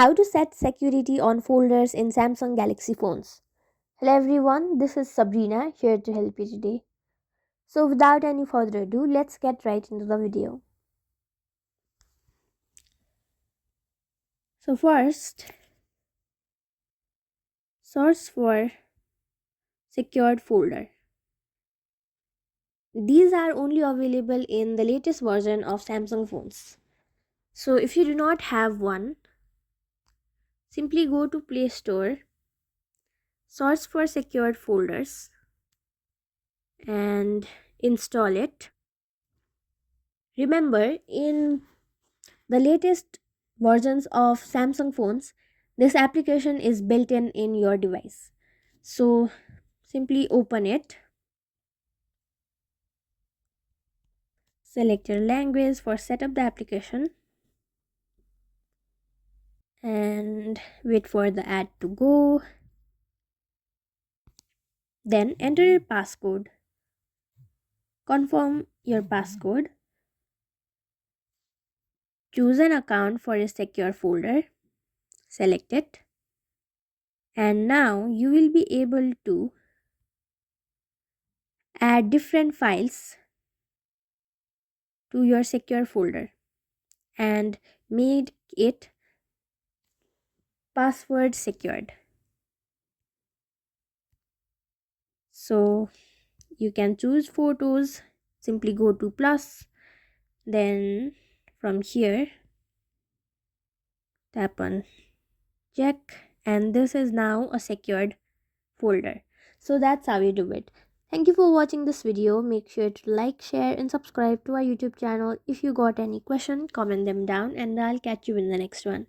How to set security on folders in Samsung Galaxy phones. Hello everyone, this is Sabrina here to help you today. So without any further ado, let's get right into the video. So first, source for secured folder. These are only available in the latest version of Samsung phones. So if you do not have one, simply go to Play Store, search for secured folders and install it. Remember, in the latest versions of Samsung phones, this application is built in your device. So simply open it, select your language for set up the application and wait for the ad to go. Then enter your passcode. Confirm your passcode. Choose an account for a secure folder. Select it. And now you will be able to add different files to your secure folder and make it password secured. So you can choose photos, simply go to plus, then from here tap on check, and this is now a secured folder. So that's how you do it. Thank you for watching this video. Make sure to like, share and subscribe to our YouTube channel. If you got any question, comment them down and I'll catch you in the next one.